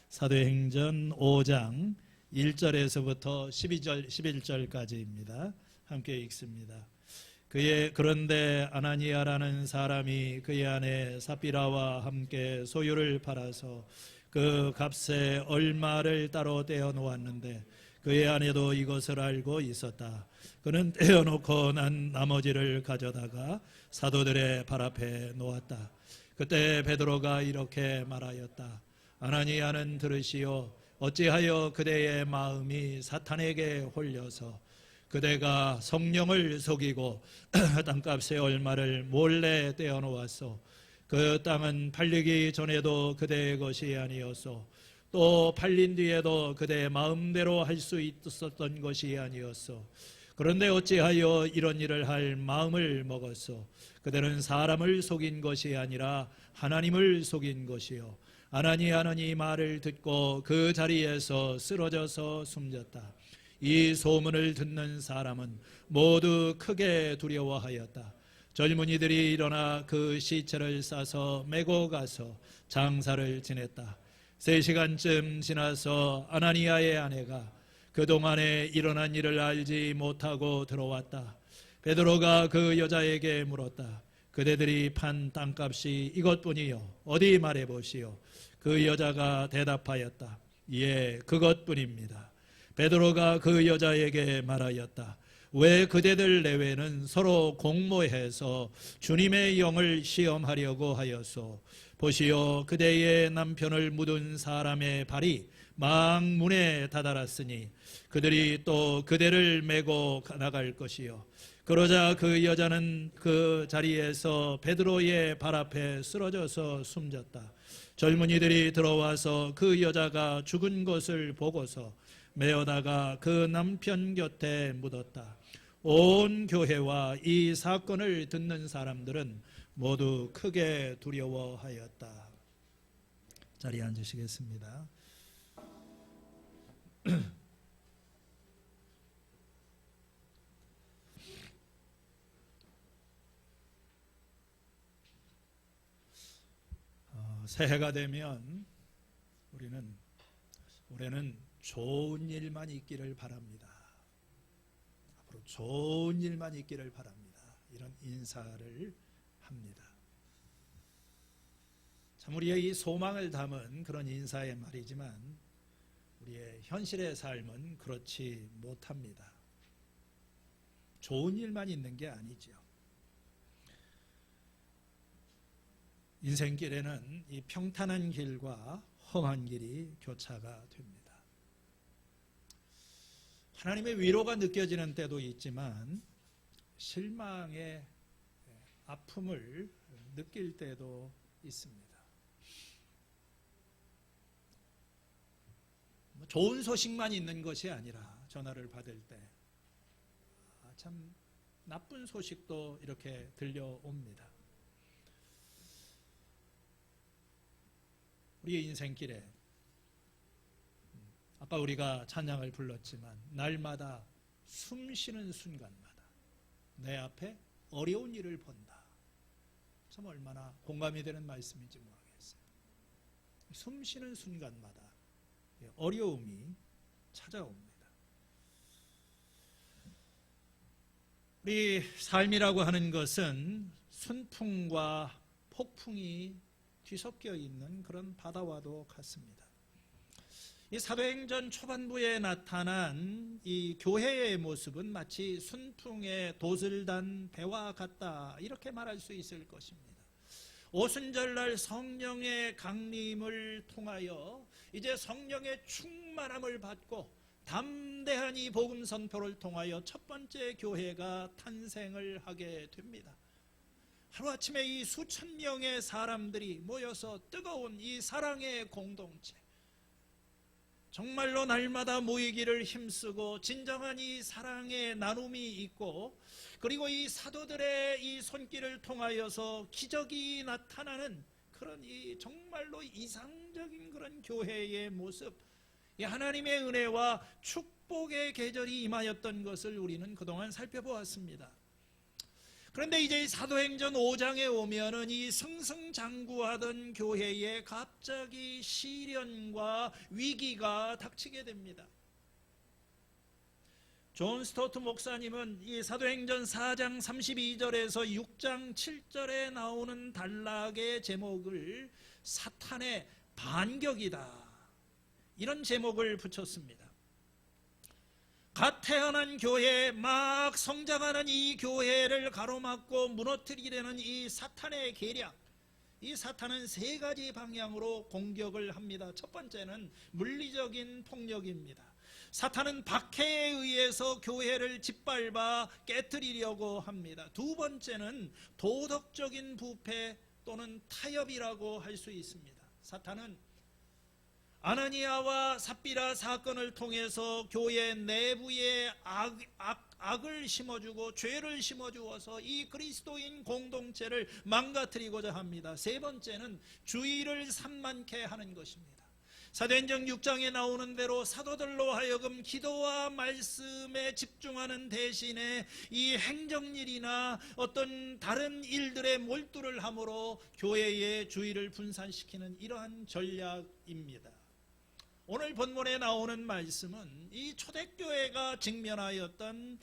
사도행전 5장 1절에서부터 11절까지입니다. 함께 읽습니다. 그런데 아나니아라는 사람이 그의 아내 삽비라와 함께 소유를 팔아서 그 값에 얼마를 따로 떼어 놓았는데 그의 아내도 이것을 알고 있었다. 그는 떼어놓고 난 나머지를 가져다가 사도들의 발 앞에 놓았다. 그때 베드로가 이렇게 말하였다. 아나니아는 들으시오. 어찌하여 그대의 마음이 사탄에게 홀려서 그대가 성령을 속이고 땅값의 얼마를 몰래 떼어놓았소. 그 땅은 팔리기 전에도 그대의 것이 아니었소. 또 팔린 뒤에도 그대의 마음대로 할 수 있었던 것이 아니었소. 그런데 어찌하여 이런 일을 할 마음을 먹었소. 그대는 사람을 속인 것이 아니라 하나님을 속인 것이요. 아나니아는 이 말을 듣고 그 자리에서 쓰러져서 숨졌다. 이 소문을 듣는 사람은 모두 크게 두려워하였다. 젊은이들이 일어나 그 시체를 싸서 메고 가서 장사를 지냈다. 3시간쯤 지나서 아나니아의 아내가 그동안에 일어난 일을 알지 못하고 들어왔다. 베드로가 그 여자에게 물었다. 그대들이 판 땅값이 이것뿐이요. 어디 말해보시오. 그 여자가 대답하였다. 예, 그것뿐입니다. 베드로가 그 여자에게 말하였다. 왜 그대들 내외는 서로 공모해서 주님의 영을 시험하려고 하였소. 보시오, 그대의 남편을 묻은 사람의 발이 망문에 다다랐으니 그들이 또 그대를 메고 나갈 것이요. 그러자 그 여자는 그 자리에서 베드로의 발 앞에 쓰러져서 숨졌다. 젊은이들이 들어와서 그 여자가 죽은 것을 보고서 메어다가 그 남편 곁에 묻었다. 온 교회와 이 사건을 듣는 사람들은 모두 크게 두려워하였다. 자리에 앉으시겠습니다. 새해가 되면 우리는 올해는 좋은 일만 있기를 바랍니다. 앞으로 좋은 일만 있기를 바랍니다. 이런 인사를 합니다. 참 우리의 이 소망을 담은 그런 인사의 말이지만 우리의 현실의 삶은 그렇지 못합니다. 좋은 일만 있는 게 아니죠. 인생길에는 이 평탄한 길과 험한 길이 교차가 됩니다. 하나님의 위로가 느껴지는 때도 있지만 실망의 아픔을 느낄 때도 있습니다. 좋은 소식만 있는 것이 아니라 전화를 받을 때 참 나쁜 소식도 이렇게 들려옵니다. 우리의 인생길에 아까 우리가 찬양을 불렀지만 날마다 숨쉬는 순간마다 내 앞에 어려운 일을 본다. 참 얼마나 공감이 되는 말씀인지 모르겠어요. 숨쉬는 순간마다 어려움이 찾아옵니다. 우리 삶이라고 하는 것은 순풍과 폭풍이 뒤섞여 있는 그런 바다와도 같습니다. 이 사도행전 초반부에 나타난 이 교회의 모습은 마치 순풍에 돛을 단 배와 같다 이렇게 말할 수 있을 것입니다. 오순절날 성령의 강림을 통하여 이제 성령의 충만함을 받고 담대한 이 복음 선포를 통하여 첫 번째 교회가 탄생을 하게 됩니다. 하루아침에 이 수천 명의 사람들이 모여서 뜨거운 이 사랑의 공동체, 정말로 날마다 모이기를 힘쓰고 진정한 이 사랑의 나눔이 있고, 그리고 이 사도들의 이 손길을 통하여서 기적이 나타나는 그런 이 정말로 이상적인 그런 교회의 모습, 이 하나님의 은혜와 축복의 계절이 임하였던 것을 우리는 그동안 살펴보았습니다. 그런데 이제 사도행전 5장에 오면은 이 승승장구하던 교회에 갑자기 시련과 위기가 닥치게 됩니다. 존 스토트 목사님은 이 사도행전 4장 32절에서 6장 7절에 나오는 단락의 제목을 사탄의 반격이다, 이런 제목을 붙였습니다. 갓 태어난 교회, 막 성장하는 이 교회를 가로막고 무너뜨리려는 이 사탄의 계략, 이 사탄은 세 가지 방향으로 공격을 합니다. 첫 번째는 물리적인 폭력입니다. 사탄은 박해에 의해서 교회를 짓밟아 깨뜨리려고 합니다. 두 번째는 도덕적인 부패 또는 타협이라고 할 수 있습니다. 사탄은 아나니아와 삽비라 사건을 통해서 교회 내부에 악을 심어주고 죄를 심어주어서 이 그리스도인 공동체를 망가뜨리고자 합니다. 세 번째는 주의를 산만케 하는 것입니다. 사도행전 6장에 나오는 대로 사도들로 하여금 기도와 말씀에 집중하는 대신에 이 행정일이나 어떤 다른 일들에 몰두를 함으로 교회의 주의를 분산시키는 이러한 전략입니다. 오늘 본문에 나오는 말씀은 이 초대교회가 직면하였던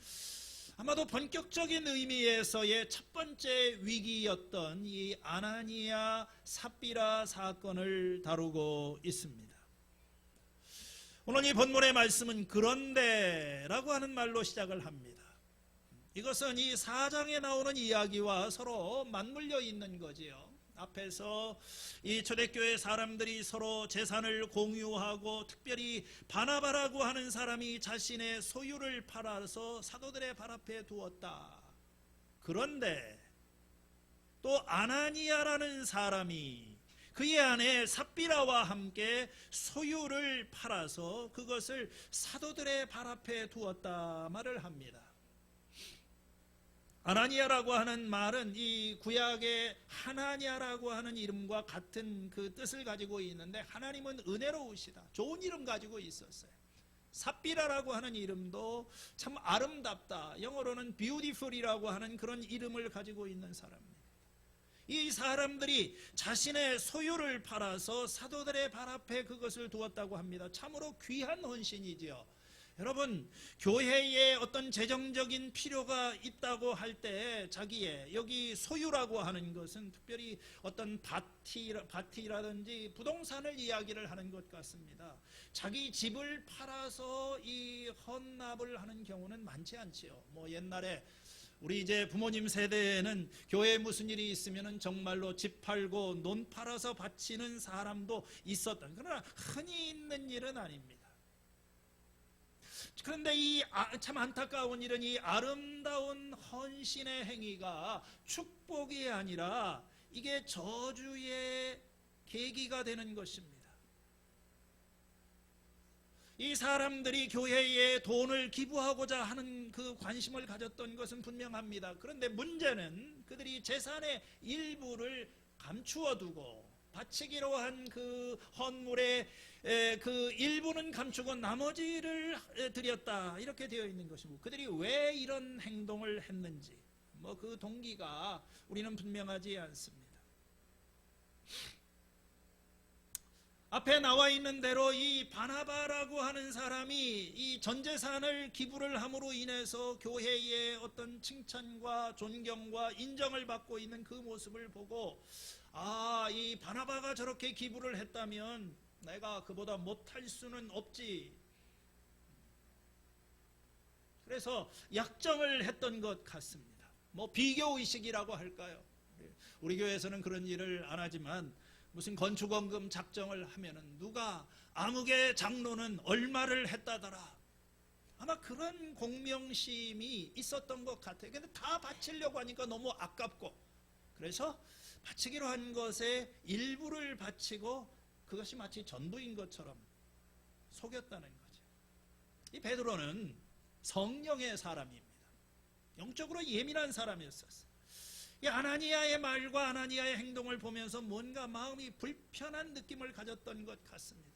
아마도 본격적인 의미에서의 첫 번째 위기였던 이 아나니아 삽비라 사건을 다루고 있습니다. 오늘 이 본문의 말씀은 그런데라고 하는 말로 시작을 합니다. 이것은 이 4장에 나오는 이야기와 서로 맞물려 있는 거지요. 앞에서 이 초대교회 사람들이 서로 재산을 공유하고 특별히 바나바라고 하는 사람이 자신의 소유를 팔아서 사도들의 발 앞에 두었다. 그런데 또 아나니아라는 사람이 그의 아내 삽비라와 함께 소유를 팔아서 그것을 사도들의 발 앞에 두었다 말을 합니다. 아나니아라고 하는 말은 이 구약의 하나냐라고 하는 이름과 같은 그 뜻을 가지고 있는데, 하나님은 은혜로우시다, 좋은 이름 가지고 있었어요. 삽비라라고 하는 이름도 참 아름답다, 영어로는 beautiful이라고 하는 그런 이름을 가지고 있는 사람입니다. 이 사람들이 자신의 소유를 팔아서 사도들의 발 앞에 그것을 두었다고 합니다. 참으로 귀한 헌신이지요. 여러분, 교회에 어떤 재정적인 필요가 있다고 할 때 자기의 여기 소유라고 하는 것은 특별히 어떤 밭이라든지 부동산을 이야기를 하는 것 같습니다. 자기 집을 팔아서 이 헌납을 하는 경우는 많지 않지요. 뭐 옛날에 우리 이제 부모님 세대에는 교회에 무슨 일이 있으면은 정말로 집 팔고 논 팔아서 바치는 사람도 있었던, 그러나 흔히 있는 일은 아닙니다. 그런데 이 참 안타까운 일은 이 아름다운 헌신의 행위가 축복이 아니라 이게 저주의 계기가 되는 것입니다. 이 사람들이 교회에 돈을 기부하고자 하는 그 관심을 가졌던 것은 분명합니다. 그런데 문제는 그들이 재산의 일부를 감추어 두고 바치기로 한 그 헌물의 그 일부는 감추고 나머지를 드렸다, 이렇게 되어 있는 것이고, 그들이 왜 이런 행동을 했는지 뭐 그 동기가 우리는 분명하지 않습니다. 앞에 나와 있는 대로 이 바나바라고 하는 사람이 이 전재산을 기부를 함으로 인해서 교회의 어떤 칭찬과 존경과 인정을 받고 있는 그 모습을 보고, 이 바나바가 저렇게 기부를 했다면 내가 그보다 못할 수는 없지. 그래서 약정을 했던 것 같습니다. 뭐 비교의식이라고 할까요? 우리 교회에서는 그런 일을 안 하지만 무슨 건축원금 작정을 하면은 누가 아무개 장로는 얼마를 했다더라, 아마 그런 공명심이 있었던 것 같아요. 근데 다 바치려고 하니까 너무 아깝고, 그래서 바치기로 한 것에 일부를 바치고 그것이 마치 전부인 것처럼 속였다는 거죠. 이 베드로는 성령의 사람입니다. 영적으로 예민한 사람이었어요. 이 아나니아의 말과 아나니아의 행동을 보면서 뭔가 마음이 불편한 느낌을 가졌던 것 같습니다.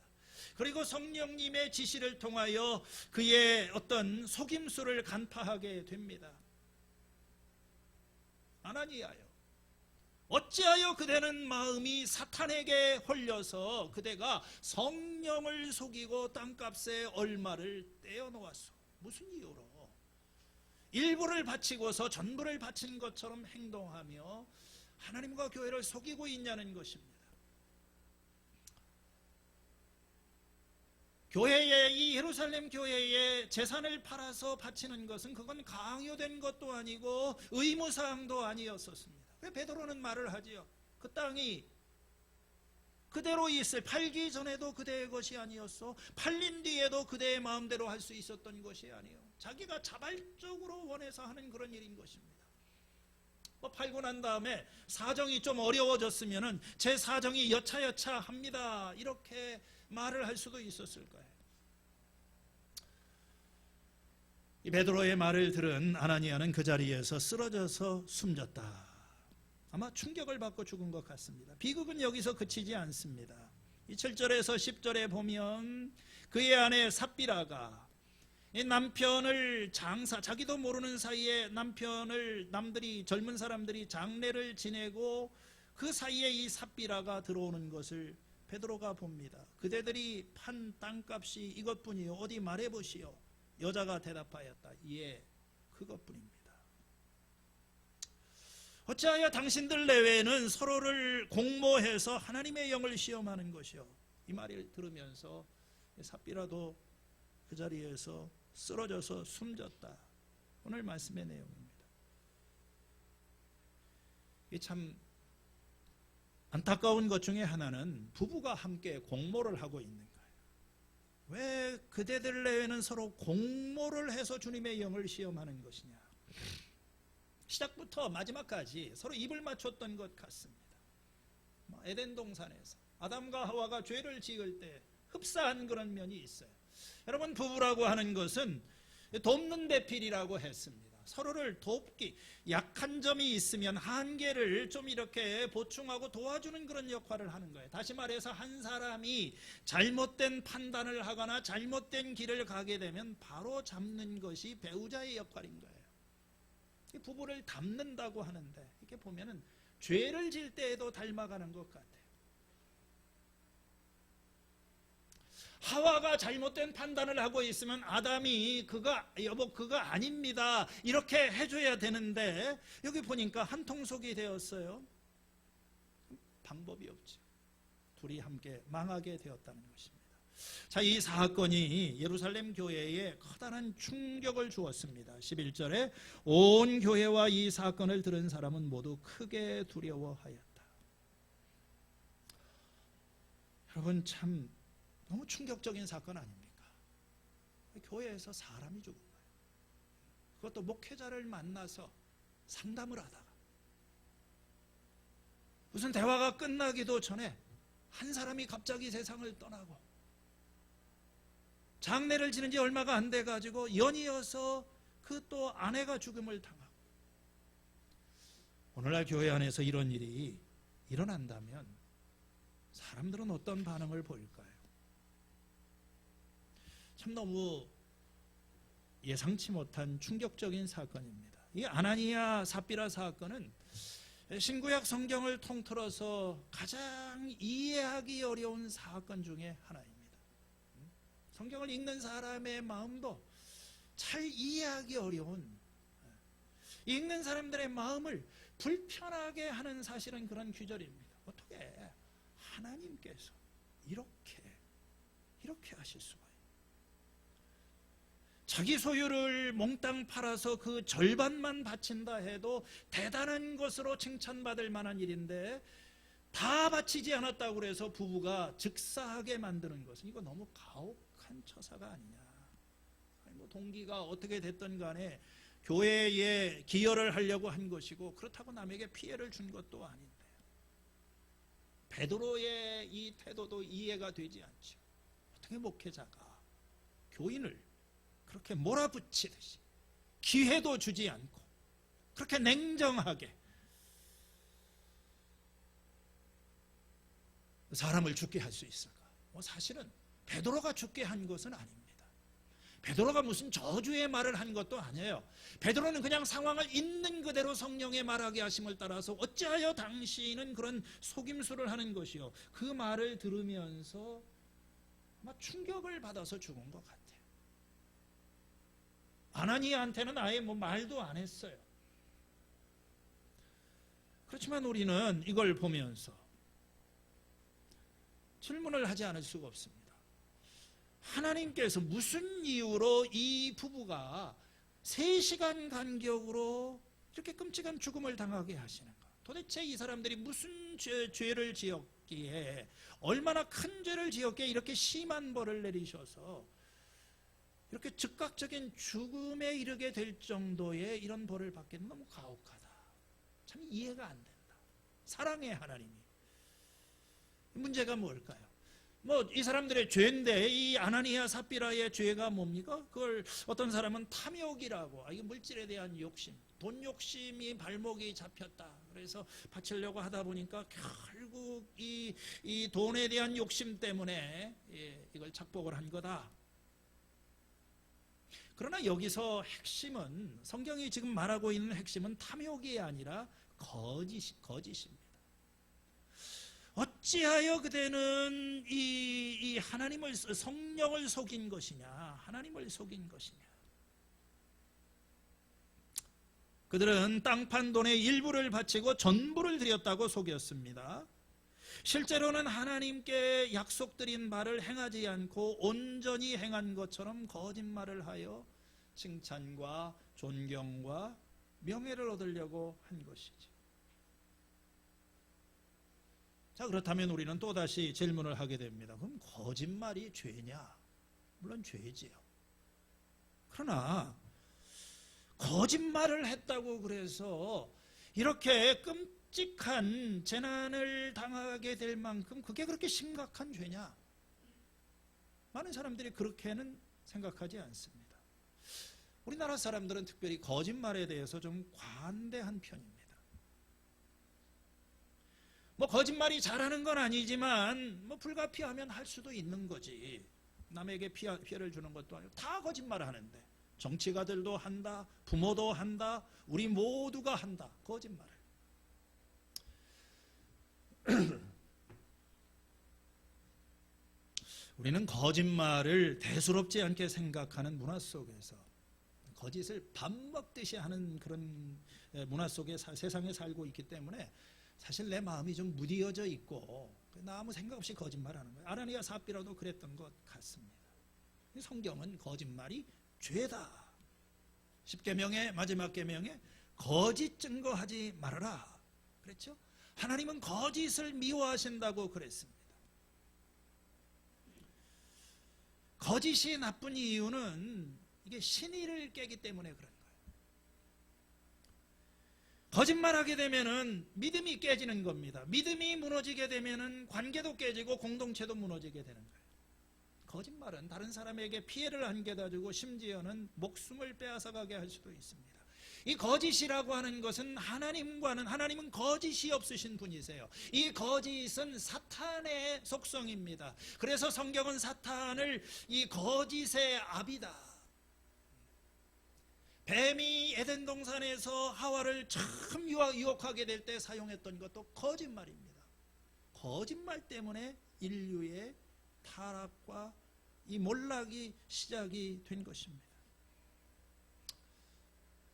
그리고 성령님의 지시를 통하여 그의 어떤 속임수를 간파하게 됩니다. 아나니아여, 어찌하여 그대는 마음이 사탄에게 홀려서 그대가 성령을 속이고 땅값에 얼마를 떼어놓았소? 무슨 이유로? 일부를 바치고서 전부를 바친 것처럼 행동하며 하나님과 교회를 속이고 있냐는 것입니다. 교회에, 이 예루살렘 교회에 재산을 팔아서 바치는 것은 그건 강요된 것도 아니고 의무사항도 아니었었습니다. 왜 베드로는 말을 하지요? 그 땅이 그대로 있을, 팔기 전에도 그대의 것이 아니었어, 팔린 뒤에도 그대의 마음대로 할 수 있었던 것이 아니요, 자기가 자발적으로 원해서 하는 그런 일인 것입니다. 팔고 난 다음에 사정이 좀 어려워졌으면은 제 사정이 여차여차합니다, 이렇게 말을 할 수도 있었을 거예요. 이 베드로의 말을 들은 아나니아는 그 자리에서 쓰러져서 숨졌다. 아마 충격을 받고 죽은 것 같습니다. 비극은 여기서 그치지 않습니다. 이 7절에서 10절에 보면 그의 아내 삽비라가 이 남편을 자기도 모르는 사이에 남편을 젊은 사람들이 장례를 지내고 그 사이에 이 삽비라가 들어오는 것을 베드로가 봅니다. 그대들이 판 땅값이 이것뿐이요, 어디 말해보시오. 여자가 대답하였다. 예, 그것뿐입니다. 어찌하여 당신들 내외에는 서로를 공모해서 하나님의 영을 시험하는 것이요. 이 말을 들으면서 삽비라도 그 자리에서 쓰러져서 숨졌다. 오늘 말씀의 내용입니다. 이 참 안타까운 것 중에 하나는 부부가 함께 공모를 하고 있는 거예요. 왜 그대들 내에는 서로 공모를 해서 주님의 영을 시험하는 것이냐? 시작부터 마지막까지 서로 입을 맞췄던 것 같습니다. 에덴 동산에서 아담과 하와가 죄를 지을 때 흡사한 그런 면이 있어요. 여러분, 부부라고 하는 것은 돕는 배필이라고 했습니다. 서로를 돕기, 약한 점이 있으면 한계를 좀 이렇게 보충하고 도와주는 그런 역할을 하는 거예요. 다시 말해서 한 사람이 잘못된 판단을 하거나 잘못된 길을 가게 되면 바로 잡는 것이 배우자의 역할인 거예요. 부부를 닮는다고 하는데 이렇게 보면은 죄를 질 때에도 닮아가는 것 같아요. 하와가 잘못된 판단을 하고 있으면 아담이 여보 그거 아닙니다, 이렇게 해줘야 되는데 여기 보니까 한통속이 되었어요. 방법이 없죠. 둘이 함께 망하게 되었다는 것입니다. 자, 이 사건이 예루살렘 교회에 커다란 충격을 주었습니다. 11절에 온 교회와 이 사건을 들은 사람은 모두 크게 두려워하였다. 여러분, 참 너무 충격적인 사건 아닙니까? 교회에서 사람이 죽은 거예요. 그것도 목회자를 만나서 상담을 하다가 무슨 대화가 끝나기도 전에 한 사람이 갑자기 세상을 떠나고 장례를 지는 지 얼마가 안 돼가지고 연이어서 그 또 아내가 죽음을 당하고, 오늘날 교회 안에서 이런 일이 일어난다면 사람들은 어떤 반응을 보일까요? 참 너무 예상치 못한 충격적인 사건입니다. 이 아나니아 삽비라 사건은 신구약 성경을 통틀어서 가장 이해하기 어려운 사건 중에 하나입니다. 성경을 읽는 사람의 마음도 잘 이해하기 어려운, 읽는 사람들의 마음을 불편하게 하는 사실은 그런 규절입니다. 어떻게 하나님께서 이렇게 하실 수가 있어요? 자기 소유를 몽땅 팔아서 그 절반만 바친다 해도 대단한 것으로 칭찬받을 만한 일인데 다 바치지 않았다고 해서 부부가 즉사하게 만드는 것은 이거 너무 가혹한 처사가 아니냐. 동기가 어떻게 됐든 간에 교회에 기여를 하려고 한 것이고 그렇다고 남에게 피해를 준 것도 아닌데 베드로의 이 태도도 이해가 되지 않죠. 어떻게 목회자가 교인을 그렇게 몰아붙이듯이 기회도 주지 않고 그렇게 냉정하게 사람을 죽게 할 수 있을까? 사실은 베드로가 죽게 한 것은 아닙니다. 베드로가 무슨 저주의 말을 한 것도 아니에요. 베드로는 그냥 상황을 있는 그대로 성령의 말하게 하심을 따라서 어찌하여 당신은 그런 속임수를 하는 것이요. 그 말을 들으면서 막 충격을 받아서 죽은 것 같아요. 아나니아한테는 아예 뭐 말도 안 했어요. 그렇지만 우리는 이걸 보면서 질문을 하지 않을 수가 없습니다. 하나님께서 무슨 이유로 이 부부가 3시간 간격으로 이렇게 끔찍한 죽음을 당하게 하시는가? 도대체 이 사람들이 무슨 죄를 지었기에, 얼마나 큰 죄를 지었기에 이렇게 심한 벌을 내리셔서 이렇게 즉각적인 죽음에 이르게 될 정도의 이런 벌을 받기는 너무 가혹하다. 참 이해가 안 된다. 사랑의 하나님이. 문제가 뭘까요? 뭐 이 사람들의 죄인데, 이 아나니아 삽비라의 죄가 뭡니까? 그걸 어떤 사람은 탐욕이라고, 이게 물질에 대한 욕심, 돈 욕심이 발목이 잡혔다. 그래서 바치려고 하다 보니까 결국 이 돈에 대한 욕심 때문에 이걸 착복을 한 거다. 그러나 여기서 핵심은, 성경이 지금 말하고 있는 핵심은 탐욕이 아니라 거짓입니다. 어찌하여 그대는 이 하나님을, 성령을 속인 것이냐, 하나님을 속인 것이냐. 그들은 땅 판 돈의 일부를 바치고 전부를 드렸다고 속였습니다. 실제로는 하나님께 약속드린 말을 행하지 않고 온전히 행한 것처럼 거짓말을 하여 칭찬과 존경과 명예를 얻으려고 한 것이지. 자, 그렇다면 우리는 또다시 질문을 하게 됩니다. 그럼 거짓말이 죄냐? 물론 죄지요. 그러나 거짓말을 했다고 그래서 이렇게 끔찍한 재난을 당하게 될 만큼 그게 그렇게 심각한 죄냐? 많은 사람들이 그렇게는 생각하지 않습니다. 우리나라 사람들은 특별히 거짓말에 대해서 좀 관대한 편입니다. 뭐 거짓말이 잘하는 건 아니지만 뭐 불가피하면 할 수도 있는 거지. 남에게 피해를 주는 것도 아니고 다 거짓말을 하는데, 정치가들도 한다, 부모도 한다, 우리 모두가 한다, 거짓말을. 우리는 거짓말을 대수롭지 않게 생각하는 문화 속에서, 거짓을 밥 먹듯이 하는 그런 문화 속에 세상에 살고 있기 때문에 사실 내 마음이 좀 무디어져 있고 나 아무 생각 없이 거짓말하는 거예요. 아나니아 삽비라도 그랬던 것 같습니다. 성경은 거짓말이 죄다. 10계명의 마지막 계명에 거짓 증거하지 말아라 그랬죠. 하나님은 거짓을 미워하신다고 그랬습니다. 거짓이 나쁜 이유는 이게 신의를 깨기 때문에 그런 거예요. 거짓말하게 되면은 믿음이 깨지는 겁니다. 믿음이 무너지게 되면은 관계도 깨지고 공동체도 무너지게 되는 거예요. 거짓말은 다른 사람에게 피해를 안겨다 주고 심지어는 목숨을 빼앗아가게 할 수도 있습니다. 이 거짓이라고 하는 것은 하나님은 거짓이 없으신 분이세요. 이 거짓은 사탄의 속성입니다. 그래서 성경은 사탄을 이 거짓의 아비다. 뱀이 에덴 동산에서 하와를 참 유혹하게 될 때 사용했던 것도 거짓말입니다. 거짓말 때문에 인류의 타락과 이 몰락이 시작이 된 것입니다.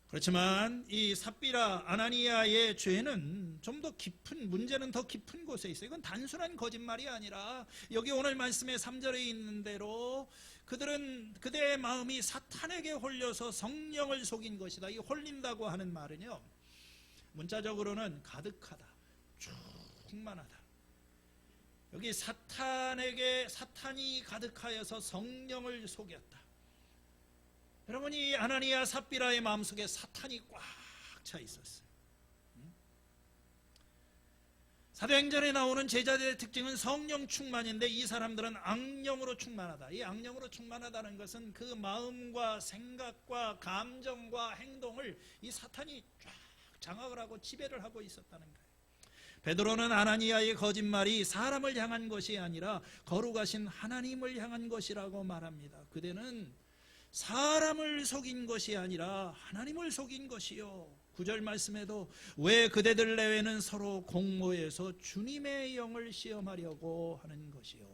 그렇지만 이 삽비라 아나니아의 죄는 좀 더 깊은, 문제는 더 깊은 곳에 있어요. 이건 단순한 거짓말이 아니라 여기 오늘 말씀의 3절에 있는 대로 그들의 마음이 사탄에게 홀려서 성령을 속인 것이다. 이 홀린다고 하는 말은요, 문자적으로는 가득하다, 충만하다. 여기 사탄이 가득하여서 성령을 속였다. 여러분, 이 아나니아 삽비라의 마음속에 사탄이 꽉 차 있었어요. 사도행전에 나오는 제자들의 특징은 성령 충만인데 이 사람들은 악령으로 충만하다. 이 악령으로 충만하다는 것은 그 마음과 생각과 감정과 행동을 이 사탄이 쫙 장악을 하고 지배를 하고 있었다는 거예요. 베드로는 아나니아의 거짓말이 사람을 향한 것이 아니라 거룩하신 하나님을 향한 것이라고 말합니다. 그대는 사람을 속인 것이 아니라 하나님을 속인 것이요. 9절 말씀에도 왜 그대들 내외는 서로 공모해서 주님의 영을 시험하려고 하는 것이요.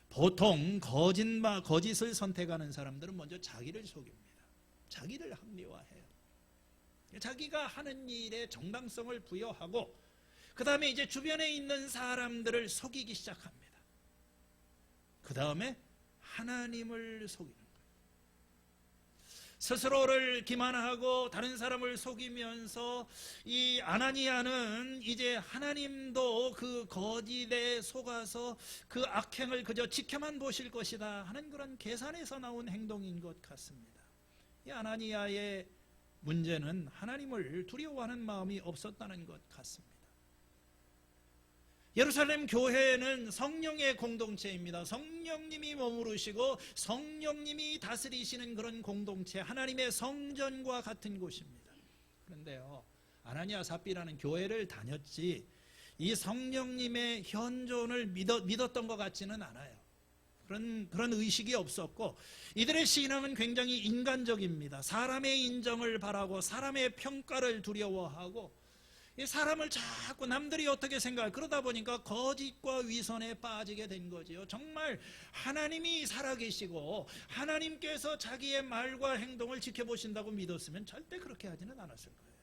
보통 거짓을 선택하는 사람들은 먼저 자기를 속입니다. 자기를 합리화해요. 자기가 하는 일에 정당성을 부여하고 그 다음에 이제 주변에 있는 사람들을 속이기 시작합니다. 그 다음에 하나님을 속이는 거예요. 스스로를 기만하고 다른 사람을 속이면서 이 아나니아는 이제 하나님도 그 거짓에 속아서 그 악행을 그저 지켜만 보실 것이다 하는 그런 계산에서 나온 행동인 것 같습니다. 이 아나니아의 문제는 하나님을 두려워하는 마음이 없었다는 것 같습니다. 예루살렘 교회는 성령의 공동체입니다. 성령님이 머무르시고 성령님이 다스리시는 그런 공동체, 하나님의 성전과 같은 곳입니다. 그런데요, 아나니아 삽비라는 교회를 다녔지 이 성령님의 현존을 믿었던 것 같지는 않아요. 그런 의식이 없었고 이들의 신앙은 굉장히 인간적입니다. 사람의 인정을 바라고 사람의 평가를 두려워하고 이 사람을 자꾸 남들이 어떻게 생각할, 그러다 보니까 거짓과 위선에 빠지게 된 거지요. 정말 하나님이 살아계시고 하나님께서 자기의 말과 행동을 지켜보신다고 믿었으면 절대 그렇게 하지는 않았을 거예요.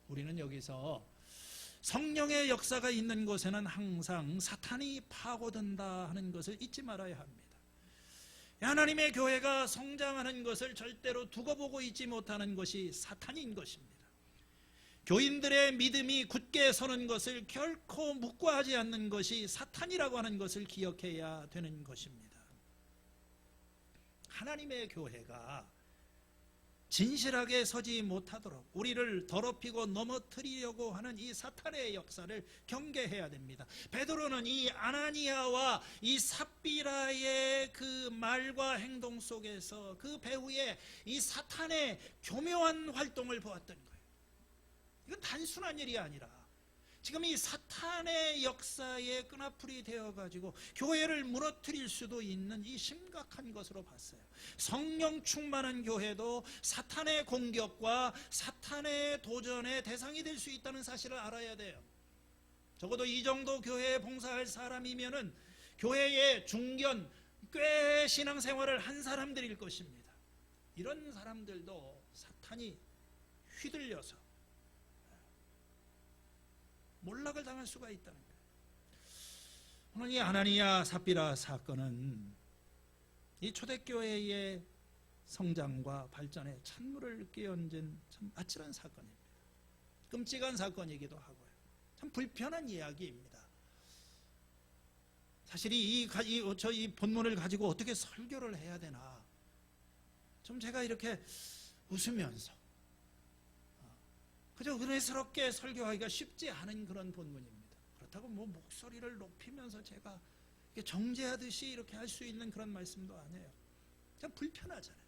우리는 여기서 성령의 역사가 있는 곳에는 항상 사탄이 파고든다 하는 것을 잊지 말아야 합니다. 하나님의 교회가 성장하는 것을 절대로 두고 보고 있지 못하는 것이 사탄인 것입니다. 교인들의 믿음이 굳게 서는 것을 결코 묵과하지 않는 것이 사탄이라고 하는 것을 기억해야 되는 것입니다. 하나님의 교회가 진실하게 서지 못하도록 우리를 더럽히고 넘어뜨리려고 하는 이 사탄의 역사를 경계해야 됩니다. 베드로는 이 아나니아와 이 삽비라의 그 말과 행동 속에서 그 배후에 이 사탄의 교묘한 활동을 보았던 거예요. 이건 단순한 일이 아니라 지금 이 사탄의 역사에 끈앞풀이 되어가지고 교회를 무너뜨릴 수도 있는 이 심각한 것으로 봤어요. 성령 충만한 교회도 사탄의 공격과 사탄의 도전의 대상이 될 수 있다는 사실을 알아야 돼요. 적어도 이 정도 교회에 봉사할 사람이면은 교회의 중견 꽤 신앙생활을 한 사람들일 것입니다. 이런 사람들도 사탄이 휘둘려서 몰락을 당할 수가 있다는 거예요. 오늘 이 아나니아 삽비라 사건은 이 초대교회의 성장과 발전에 찬물을 끼얹은 참 아찔한 사건입니다. 끔찍한 사건이기도 하고요. 참 불편한 이야기입니다. 사실 이 본문을 가지고 어떻게 설교를 해야 되나 좀 제가 이렇게 웃으면서 그저 은혜스럽게 설교하기가 쉽지 않은 그런 본문입니다. 그렇다고 뭐 목소리를 높이면서 제가 정죄하듯이 이렇게 할 수 있는 그런 말씀도 아니에요. 참 불편하잖아요.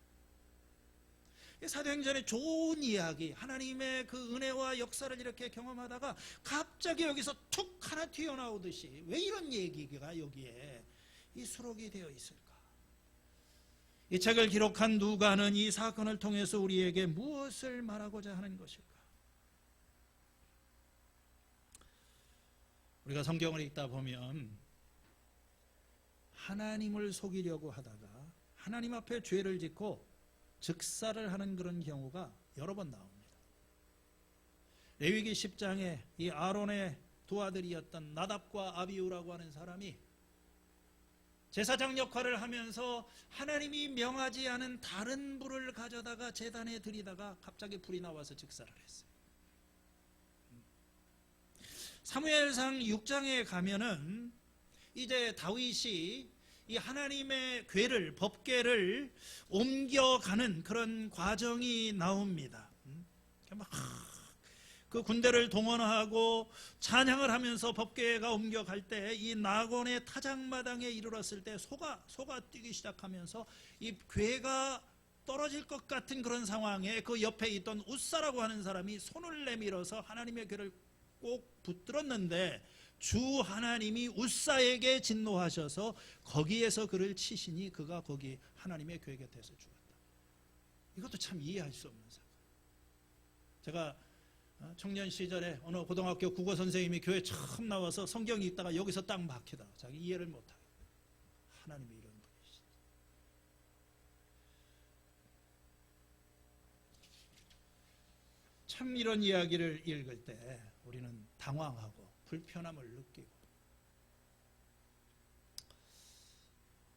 사도행전의 좋은 이야기, 하나님의 그 은혜와 역사를 이렇게 경험하다가 갑자기 여기서 툭 하나 튀어나오듯이 왜 이런 얘기가 여기에 이 수록이 되어 있을까? 이 책을 기록한 누가는 이 사건을 통해서 우리에게 무엇을 말하고자 하는 것일까? 우리가 성경을 읽다 보면 하나님을 속이려고 하다가 하나님 앞에 죄를 짓고 즉사를 하는 그런 경우가 여러 번 나옵니다. 레위기 10장에 이 아론의 두 아들이었던 나답과 아비우라고 하는 사람이 제사장 역할을 하면서 하나님이 명하지 않은 다른 불을 가져다가 제단에 들이다가 갑자기 불이 나와서 즉사를 했어요. 사무엘상 6장에 가면은 이제 다윗이 이 하나님의 궤를, 법궤를 옮겨가는 그런 과정이 나옵니다. 그 군대를 동원하고 찬양을 하면서 법궤가 옮겨갈 때 이 나곤의 타작마당에 이르렀을 때 소가 뛰기 시작하면서 이 궤가 떨어질 것 같은 그런 상황에 그 옆에 있던 웃사라고 하는 사람이 손을 내밀어서 하나님의 궤를 꼭 붙들었는데 주 하나님이 웃사에게 진노하셔서 거기에서 그를 치시니 그가 거기 하나님의 교회 곁에서 죽었다. 이것도 참 이해할 수 없는 사건. 제가 청년 시절에 어느 고등학교 국어 선생님이 교회 처음 나와서 성경 읽다가 여기서 딱 막히더라고요. 자기 이해를 못하고. 하나님이 이런 분이시다. 참 이런 이야기를 읽을 때 우리는 당황하고 불편함을 느끼고,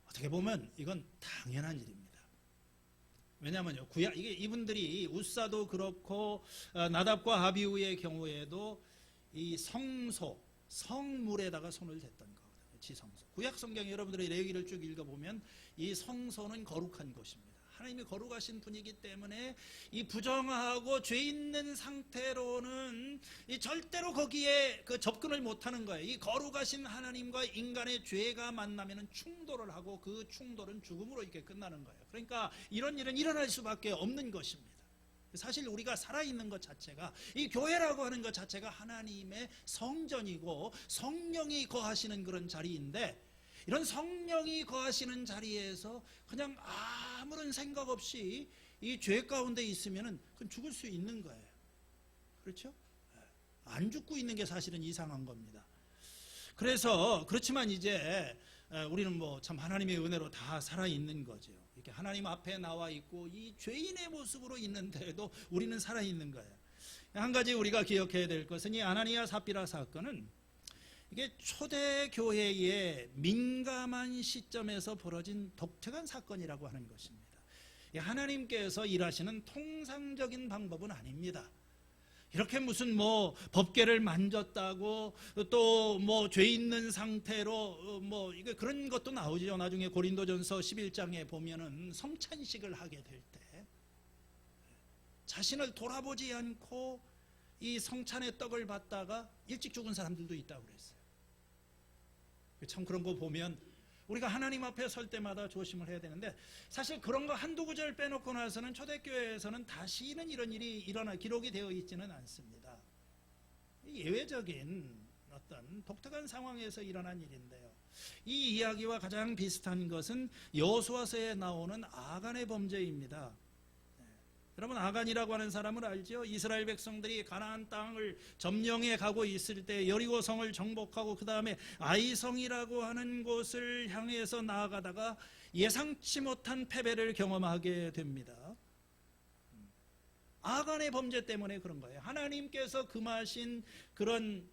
어떻게 보면 이건 당연한 일입니다. 왜냐하면요, 구약 이게 이분들이 웃사도 그렇고 나답과 아비후의 경우에도 이 성소, 성물에다가 손을 댔던 거거든요. 지성소. 구약 성경 여러분들의 레위기를 쭉 읽어보면 이 성소는 거룩한 곳입니다. 하나님이 거룩하신 분이기 때문에 이 부정하고 죄 있는 상태로는 이 절대로 거기에 그 접근을 못하는 거예요. 이 거룩하신 하나님과 인간의 죄가 만나면 충돌을 하고 그 충돌은 죽음으로 이렇게 끝나는 거예요. 그러니까 이런 일은 일어날 수밖에 없는 것입니다. 사실 우리가 살아있는 것 자체가, 이 교회라고 하는 것 자체가 하나님의 성전이고 성령이 거하시는 그런 자리인데, 이런 성령이 거하시는 자리에서 그냥 아무런 생각 없이 이 죄 가운데 있으면 그건 죽을 수 있는 거예요. 그렇죠? 안 죽고 있는 게 사실은 이상한 겁니다. 그래서 그렇지만 이제 우리는 뭐 참 하나님의 은혜로 다 살아있는 거죠. 이렇게 하나님 앞에 나와 있고 이 죄인의 모습으로 있는데도 우리는 살아있는 거예요. 한 가지 우리가 기억해야 될 것은 이 아나니아 삽비라 사건은 이게 초대교회의 민감한 시점에서 벌어진 독특한 사건이라고 하는 것입니다. 하나님께서 일하시는 통상적인 방법은 아닙니다. 이렇게 무슨 뭐 법궤를 만졌다고 또 뭐 죄 있는 상태로 뭐 이게 그런 것도 나오죠. 나중에 고린도전서 11장에 보면은 성찬식을 하게 될 때 자신을 돌아보지 않고 이 성찬의 떡을 받다가 일찍 죽은 사람들도 있다고 그랬어요. 참 그런 거 보면 우리가 하나님 앞에 설 때마다 조심을 해야 되는데, 사실 그런 거 한두 구절 빼놓고 나서는 초대교회에서는 다시는 이런 일이 기록이 되어 있지는 않습니다. 예외적인 어떤 독특한 상황에서 일어난 일인데요. 이 이야기와 가장 비슷한 것은 여호수아서에 나오는 아간의 범죄입니다. 여러분, 아간이라고 하는 사람을 알죠? 이스라엘 백성들이 가나안 땅을 점령해 가고 있을 때 여리고 성을 정복하고 그 다음에 아이성이라고 하는 곳을 향해서 나아가다가 예상치 못한 패배를 경험하게 됩니다. 아간의 범죄 때문에 그런 거예요. 하나님께서 금하신 그런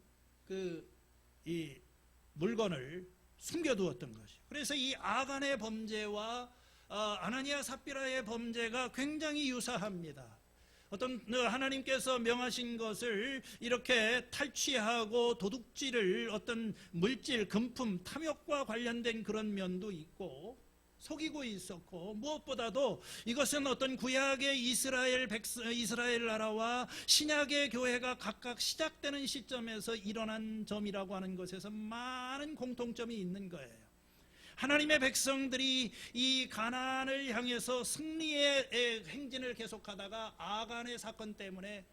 이 물건을 숨겨두었던 것이죠. 그래서 이 아간의 범죄와 아나니아 삽비라의 범죄가 굉장히 유사합니다. 어떤 하나님께서 명하신 것을 이렇게 탈취하고 도둑질을, 어떤 물질, 금품, 탐욕과 관련된 그런 면도 있고 속이고 있었고, 무엇보다도 이것은 어떤 구약의 이스라엘 나라와 신약의 교회가 각각 시작되는 시점에서 일어난 점이라고 하는 것에서 많은 공통점이 있는 거예요. 하나님의 백성들이 이 가나안을 향해서 승리의 행진을 계속하다가 아간의 사건 때문에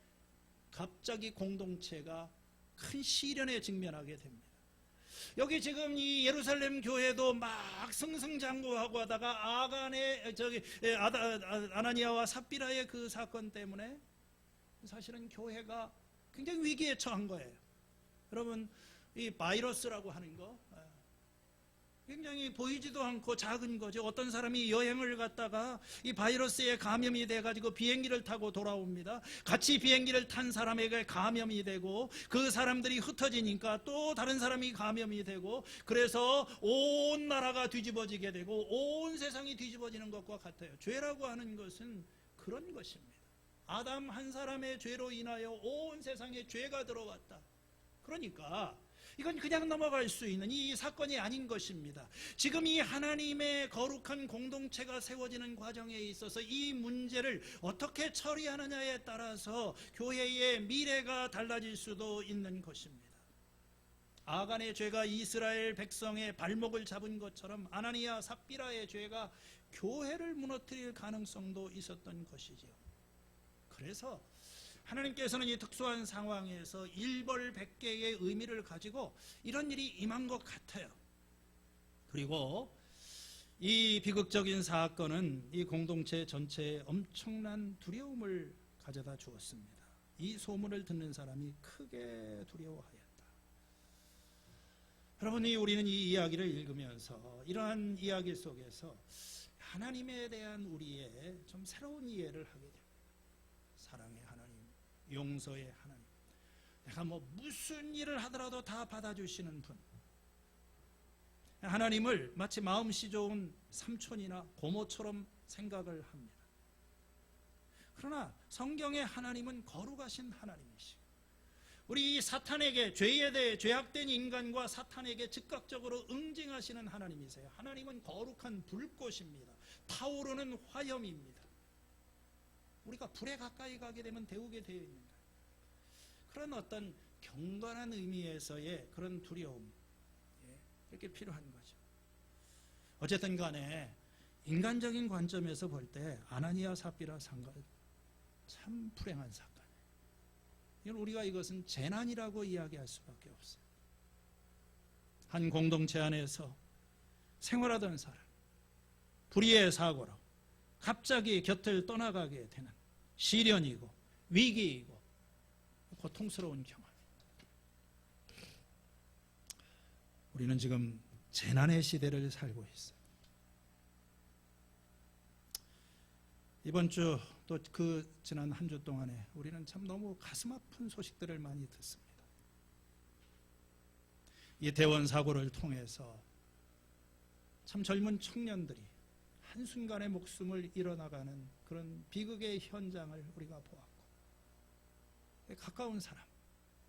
갑자기 공동체가 큰 시련에 직면하게 됩니다. 여기 지금 이 예루살렘 교회도 막 승승장구하고 하다가 아나니아와 삽비라의 그 사건 때문에 사실은 교회가 굉장히 위기에 처한 거예요. 여러분, 이 바이러스라고 하는 거 굉장히 보이지도 않고 작은 거죠. 어떤 사람이 여행을 갔다가 이 바이러스에 감염이 돼가지고 비행기를 타고 돌아옵니다. 같이 비행기를 탄 사람에게 감염이 되고 그 사람들이 흩어지니까 또 다른 사람이 감염이 되고, 그래서 온 나라가 뒤집어지게 되고 온 세상이 뒤집어지는 것과 같아요. 죄라고 하는 것은 그런 것입니다. 아담 한 사람의 죄로 인하여 온 세상에 죄가 들어왔다. 그러니까 이건 그냥 넘어갈 수 있는 이 사건이 아닌 것입니다. 지금 이 하나님의 거룩한 공동체가 세워지는 과정에 있어서 이 문제를 어떻게 처리하느냐에 따라서 교회의 미래가 달라질 수도 있는 것입니다. 아간의 죄가 이스라엘 백성의 발목을 잡은 것처럼 아나니아 삽비라의 죄가 교회를 무너뜨릴 가능성도 있었던 것이죠. 그래서 하나님께서는 이 특수한 상황에서 일벌백계의 의미를 가지고 이런 일이 임한 것 같아요. 그리고 이 비극적인 사건은 이 공동체 전체에 엄청난 두려움을 가져다 주었습니다. 이 소문을 듣는 사람이 크게 두려워하였다. 여러분이 우리는 이 이야기를 읽으면서 이러한 이야기 속에서 하나님에 대한 우리의 좀 새로운 이해를 하게 됩니다. 사랑의 하나님, 용서의 하나님, 내가 무슨 일을 하더라도 다 받아주시는 분, 하나님을 마치 마음씨 좋은 삼촌이나 고모처럼 생각을 합니다. 그러나 성경의 하나님은 거룩하신 하나님이시고 우리 사탄에게, 죄에 대해 죄악된 인간과 사탄에게 즉각적으로 응징하시는 하나님이세요. 하나님은 거룩한 불꽃입니다. 타오르는 화염입니다. 우리가 불에 가까이 가게 되면 데우게 되어 있는 거예요. 그런 어떤 경건한 의미에서의 그런 두려움, 이렇게 필요한 거죠. 어쨌든 간에 인간적인 관점에서 볼 때 아나니아 삽비라 사건 참 불행한 사건이에요. 우리가 이것은 재난이라고 이야기할 수밖에 없어요. 한 공동체 안에서 생활하던 사람, 불의의 사고로 갑자기 곁을 떠나가게 되는 시련이고 위기이고 고통스러운 경험. 우리는 지금 재난의 시대를 살고 있어요. 이번 주 또 그 지난 한 주 동안에 우리는 참 너무 가슴 아픈 소식들을 많이 듣습니다. 이태원 사고를 통해서 참 젊은 청년들이 한순간에 목숨을 잃어나가는 그런 비극의 현장을 우리가 보았고, 가까운 사람,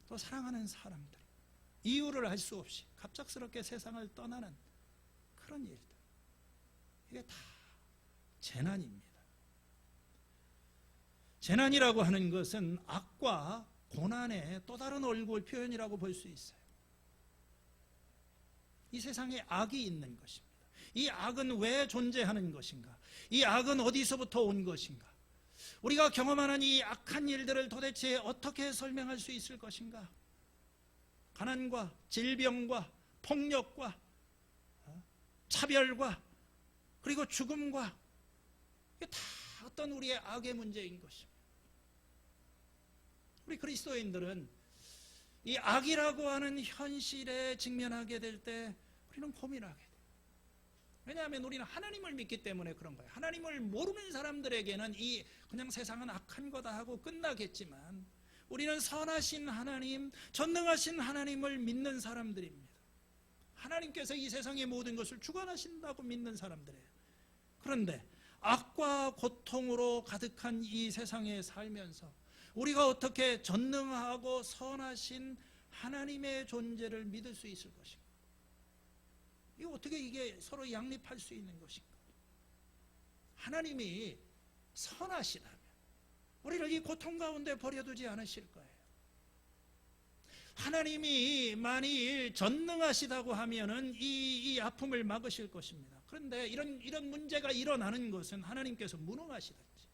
또 사랑하는 사람들, 이유를 알 수 없이 갑작스럽게 세상을 떠나는 그런 일들, 이게 다 재난입니다. 재난이라고 하는 것은 악과 고난의 또 다른 얼굴 표현이라고 볼 수 있어요. 이 세상에 악이 있는 것입니다. 이 악은 왜 존재하는 것인가? 이 악은 어디서부터 온 것인가? 우리가 경험하는 이 악한 일들을 도대체 어떻게 설명할 수 있을 것인가? 가난과 질병과 폭력과 차별과 그리고 죽음과, 이게 다 어떤 우리의 악의 문제인 것입니다. 우리 그리스도인들은 이 악이라고 하는 현실에 직면하게 될 때 우리는 고민하게 돼요. 왜냐하면 우리는 하나님을 믿기 때문에 그런 거예요. 하나님을 모르는 사람들에게는 이 그냥 세상은 악한 거다 하고 끝나겠지만, 우리는 선하신 하나님, 전능하신 하나님을 믿는 사람들입니다. 하나님께서 이 세상의 모든 것을 주관하신다고 믿는 사람들이에요. 그런데 악과 고통으로 가득한 이 세상에 살면서 우리가 어떻게 전능하고 선하신 하나님의 존재를 믿을 수 있을 것인가? 이게 서로 양립할 수 있는 것인가? 하나님이 선하시다면 우리를 이 고통 가운데 버려두지 않으실 거예요. 하나님이 만일 전능하시다고 하면은 이 아픔을 막으실 것입니다. 그런데 이런 문제가 일어나는 것은 하나님께서 무능하시든지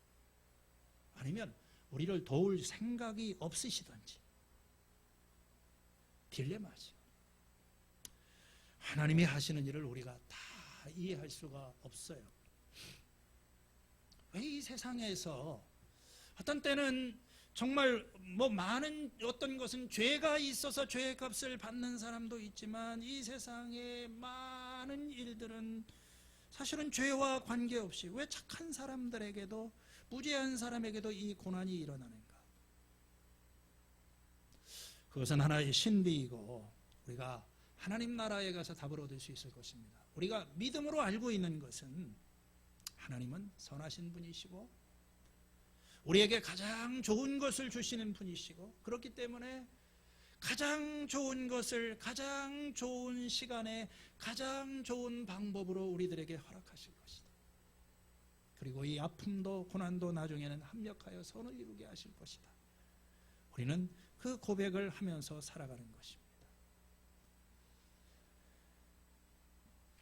아니면 우리를 도울 생각이 없으시든지 딜레마죠. 하나님이 하시는 일을 우리가 다 이해할 수가 없어요. 왜 이 세상에서 어떤 때는 정말 많은 어떤 것은 죄가 있어서 죄의 값을 받는 사람도 있지만, 이 세상의 많은 일들은 사실은 죄와 관계없이 왜 착한 사람들에게도, 무죄한 사람에게도 이 고난이 일어나는가? 그것은 하나의 신비이고 우리가 하나님 나라에 가서 답을 얻을 수 있을 것입니다. 우리가 믿음으로 알고 있는 것은 하나님은 선하신 분이시고 우리에게 가장 좋은 것을 주시는 분이시고, 그렇기 때문에 가장 좋은 것을 가장 좋은 시간에 가장 좋은 방법으로 우리들에게 허락하실 것이다. 그리고 이 아픔도 고난도 나중에는 합력하여 선을 이루게 하실 것이다. 우리는 그 고백을 하면서 살아가는 것입니다.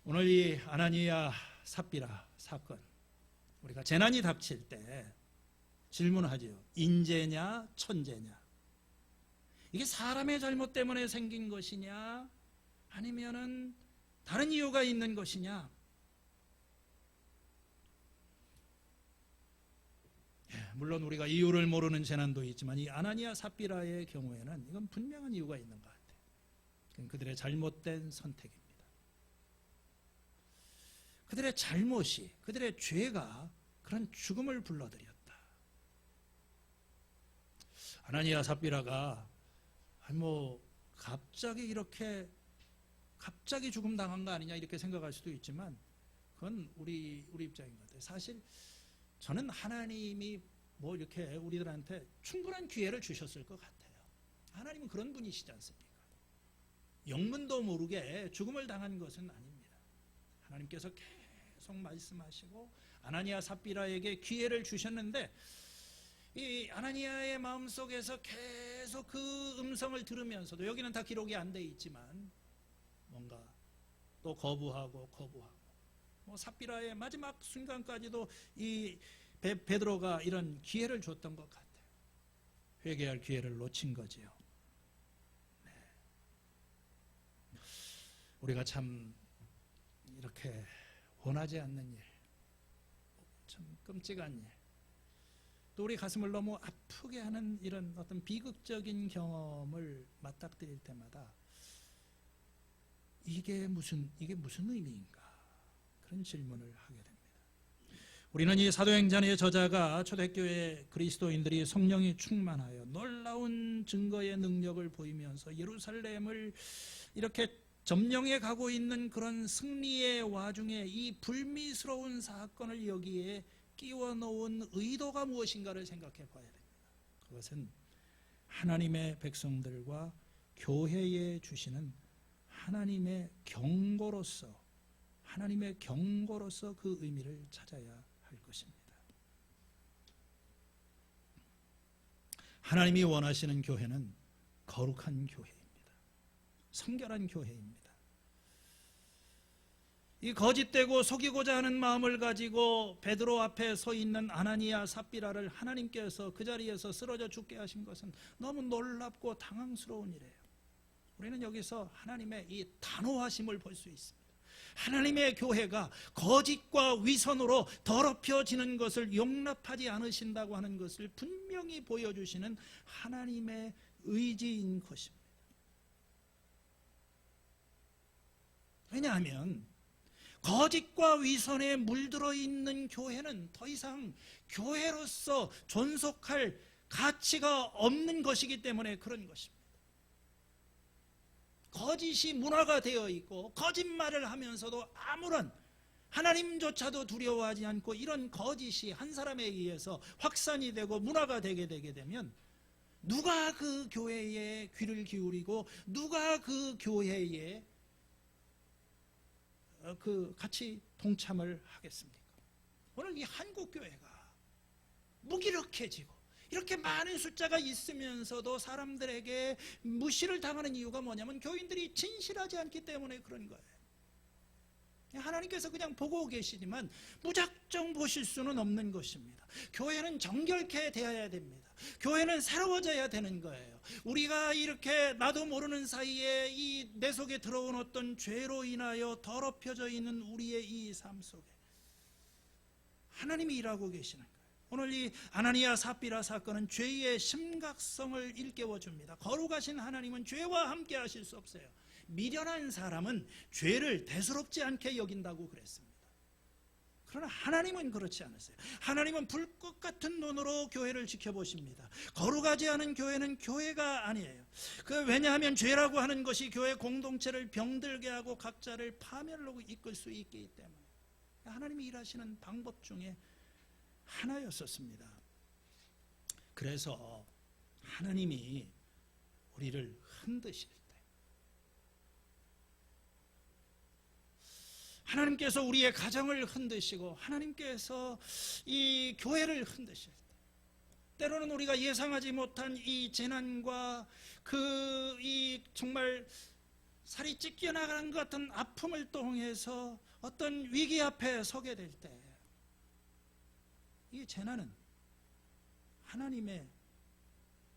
오늘 이 아나니아 삽비라 사건, 우리가 재난이 닥칠 때 질문하지요. 인재냐 천재냐? 이게 사람의 잘못 때문에 생긴 것이냐 아니면은 다른 이유가 있는 것이냐? 물론 우리가 이유를 모르는 재난도 있지만 이 아나니아 삽비라의 경우에는 이건 분명한 이유가 있는 것 같아요. 그건 그들의 잘못된 선택입니다. 그들의 잘못이, 그들의 죄가 그런 죽음을 불러들였다. 아나니아 삽비라가 갑자기 이렇게 갑자기 죽음 당한 거 아니냐 이렇게 생각할 수도 있지만 그건 우리 입장인 것 같아요. 사실 저는 하나님이 이렇게 우리들한테 충분한 기회를 주셨을 것 같아요. 하나님은 그런 분이시지 않습니까? 영문도 모르게 죽음을 당한 것은 아닙니다. 하나님께서 계속 말씀하시고 아나니아 삽비라에게 기회를 주셨는데 이 아나니아의 마음속에서 계속 그 음성을 들으면서도 여기는 다 기록이 안 돼 있지만 뭔가 또 거부하고 삽비라의 마지막 순간까지도 이 베드로가 이런 기회를 줬던 것 같아요. 회개할 기회를 놓친 거지요. 네. 우리가 참 이렇게 원하지 않는 일, 참 끔찍한 일, 또 우리 가슴을 너무 아프게 하는 이런 어떤 비극적인 경험을 맞닥뜨릴 때마다 이게 무슨 의미인가 그런 질문을 하게 됩니다. 우리는 이 사도행전의 저자가 초대교회 그리스도인들이 성령이 충만하여 놀라운 증거의 능력을 보이면서 예루살렘을 이렇게 점령해 가고 있는 그런 승리의 와중에 이 불미스러운 사건을 여기에 끼워 놓은 의도가 무엇인가를 생각해 봐야 됩니다. 그것은 하나님의 백성들과 교회에 주시는 하나님의 경고로서 그 의미를 찾아야 할 것입니다. 하나님이 원하시는 교회는 거룩한 교회입니다. 성결한 교회입니다. 이 거짓되고 속이고자 하는 마음을 가지고 베드로 앞에 서 있는 아나니아 삽비라를 하나님께서 그 자리에서 쓰러져 죽게 하신 것은 너무 놀랍고 당황스러운 일이에요. 우리는 여기서 하나님의 이 단호하심을 볼 수 있습니다. 하나님의 교회가 거짓과 위선으로 더럽혀지는 것을 용납하지 않으신다고 하는 것을 분명히 보여주시는 하나님의 의지인 것입니다. 왜냐하면 거짓과 위선에 물들어 있는 교회는 더 이상 교회로서 존속할 가치가 없는 것이기 때문에 그런 것입니다. 거짓이 문화가 되어 있고 거짓말을 하면서도 아무런 하나님조차도 두려워하지 않고 이런 거짓이 한 사람에 의해서 확산이 되고 문화가 되게 되면 누가 그 교회에 귀를 기울이고 누가 그 교회에 같이 동참을 하겠습니까? 오늘 이 한국교회가 무기력해지고 이렇게 많은 숫자가 있으면서도 사람들에게 무시를 당하는 이유가 뭐냐면 교인들이 진실하지 않기 때문에 그런 거예요. 하나님께서 그냥 보고 계시지만 무작정 보실 수는 없는 것입니다. 교회는 정결케 되어야 됩니다. 교회는 새로워져야 되는 거예요. 우리가 이렇게 나도 모르는 사이에 이 내 속에 들어온 어떤 죄로 인하여 더럽혀져 있는 우리의 이 삶 속에 하나님이 일하고 계시는 거예요. 오늘 이 아나니아 삽비라 사건은 죄의 심각성을 일깨워줍니다. 거룩하신 하나님은 죄와 함께 하실 수 없어요. 미련한 사람은 죄를 대수롭지 않게 여긴다고 그랬습니다. 그러나 하나님은 그렇지 않으세요. 하나님은 불꽃 같은 눈으로 교회를 지켜보십니다. 거룩하지 않은 교회는 교회가 아니에요. 왜냐하면 죄라고 하는 것이 교회 공동체를 병들게 하고 각자를 파멸로 이끌 수 있기 때문에 하나님이 일하시는 방법 중에 하나였었습니다. 그래서 하나님이 우리를 흔드실 때 하나님께서 우리의 가정을 흔드시고 하나님께서 이 교회를 흔드실 때 때로는 우리가 예상하지 못한 이 재난과 이 정말 살이 찢겨나가는 것 같은 아픔을 통해서 어떤 위기 앞에 서게 될 때 이 재난은 하나님의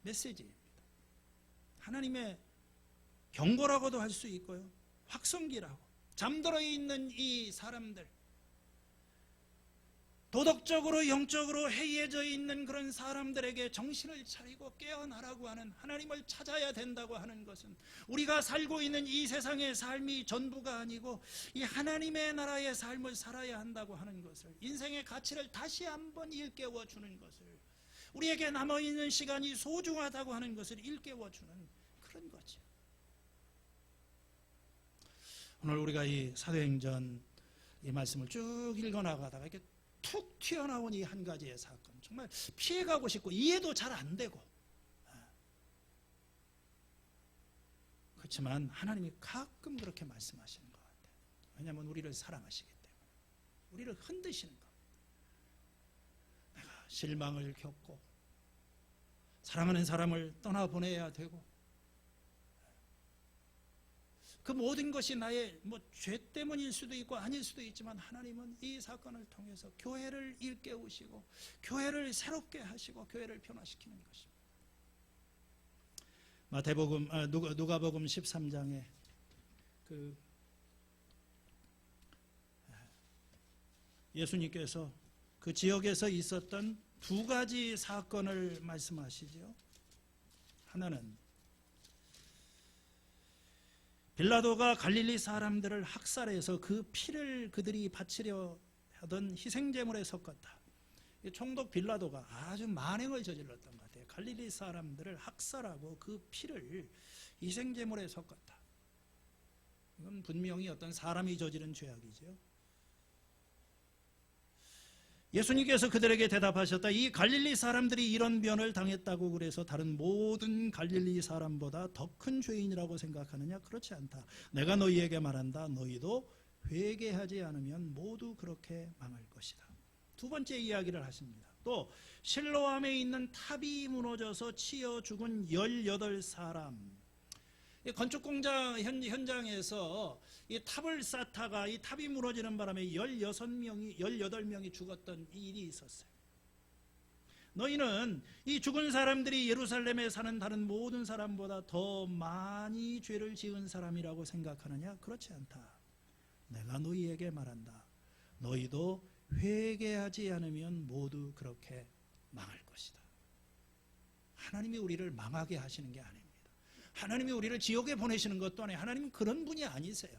메시지입니다. 하나님의 경고라고도 할 수 있고요, 확성기라고. 잠들어 있는 이 사람들, 도덕적으로 영적으로 해이해져 있는 그런 사람들에게 정신을 차리고 깨어나라고 하는, 하나님을 찾아야 된다고 하는 것은 우리가 살고 있는 이 세상의 삶이 전부가 아니고 이 하나님의 나라의 삶을 살아야 한다고 하는 것을, 인생의 가치를 다시 한번 일깨워주는 것을, 우리에게 남아있는 시간이 소중하다고 하는 것을 일깨워주는 그런 거죠. 오늘 우리가 이 사도행전 이 말씀을 쭉 읽어나가다가 이렇게 툭 튀어나온 이 한 가지의 사건, 정말 피해가고 싶고 이해도 잘 안 되고, 그렇지만 하나님이 가끔 그렇게 말씀하시는 것 같아요. 왜냐하면 우리를 사랑하시기 때문에, 우리를 흔드시는 것. 내가 실망을 겪고 사랑하는 사람을 떠나보내야 되고, 그 모든 것이 나의 죄 때문일 수도 있고 아닐 수도 있지만, 하나님은 이 사건을 통해서 교회를 일깨우시고 교회를 새롭게 하시고 교회를 변화시키는 것입니다. 누가복음 13장에 예수님께서 그 지역에서 있었던 두 가지 사건을 말씀하시죠. 하나는 빌라도가 갈릴리 사람들을 학살해서 그 피를 그들이 바치려 하던 희생제물에 섞었다. 총독 빌라도가 아주 만행을 저질렀던 것 같아요. 갈릴리 사람들을 학살하고 그 피를 희생제물에 섞었다. 이건 분명히 어떤 사람이 저지른 죄악이죠. 예수님께서 그들에게 대답하셨다. 이 갈릴리 사람들이 이런 변을 당했다고 그래서 다른 모든 갈릴리 사람보다 더 큰 죄인이라고 생각하느냐? 그렇지 않다. 내가 너희에게 말한다. 너희도 회개하지 않으면 모두 그렇게 망할 것이다. 두 번째 이야기를 하십니다. 또 실로암에 있는 탑이 무너져서 치여 죽은 18사람, 건축 공장 현장에서 이 탑을 쌓다가 이 탑이 무너지는 바람에 18명이 죽었던 일이 있었어요. 너희는 이 죽은 사람들이 예루살렘에 사는 다른 모든 사람보다 더 많이 죄를 지은 사람이라고 생각하느냐? 그렇지 않다. 내가 너희에게 말한다. 너희도 회개하지 않으면 모두 그렇게 망할 것이다. 하나님이 우리를 망하게 하시는 게 아닙니다. 하나님이 우리를 지옥에 보내시는 것도 아니에요. 하나님은 그런 분이 아니세요.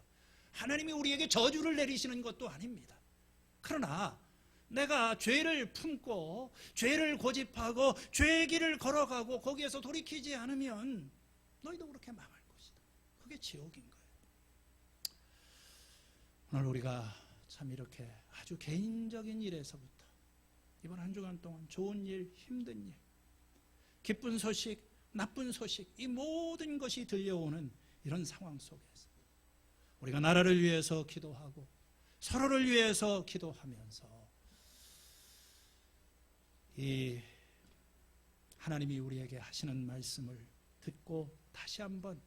하나님이 우리에게 저주를 내리시는 것도 아닙니다. 그러나 내가 죄를 품고 죄를 고집하고 죄의 길을 걸어가고 거기에서 돌이키지 않으면 너희도 그렇게 망할 것이다. 그게 지옥인 거예요. 오늘 우리가 참 이렇게 아주 개인적인 일에서부터 이번 한 주간 동안 좋은 일, 힘든 일, 기쁜 소식, 나쁜 소식, 이 모든 것이 들려오는 이런 상황 속에서 우리가 나라를 위해서 기도하고 서로를 위해서 기도하면서 이 하나님이 우리에게 하시는 말씀을 듣고 다시 한번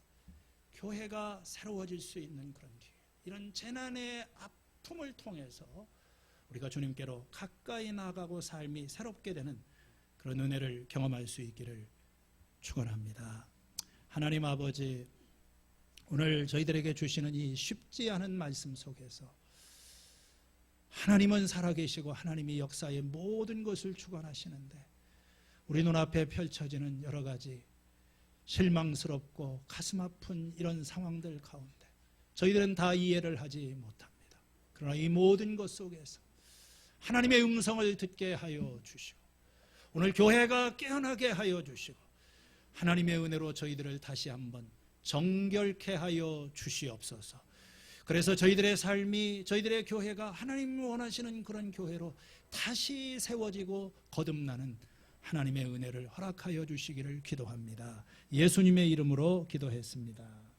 교회가 새로워질 수 있는 그런 기회, 이런 재난의 아픔을 통해서 우리가 주님께로 가까이 나가고 삶이 새롭게 되는 그런 은혜를 경험할 수 있기를 축원합니다. 하나님 아버지, 오늘 저희들에게 주시는 이 쉽지 않은 말씀 속에서 하나님은 살아계시고 하나님이 역사의 모든 것을 주관하시는데 우리 눈앞에 펼쳐지는 여러 가지 실망스럽고 가슴 아픈 이런 상황들 가운데 저희들은 다 이해를 하지 못합니다. 그러나 이 모든 것 속에서 하나님의 음성을 듣게 하여 주시고 오늘 교회가 깨어나게 하여 주시고 하나님의 은혜로 저희들을 다시 한번 정결케 하여 주시옵소서. 그래서 저희들의 삶이, 저희들의 교회가 하나님이 원하시는 그런 교회로 다시 세워지고 거듭나는 하나님의 은혜를 허락하여 주시기를 기도합니다. 예수님의 이름으로 기도했습니다.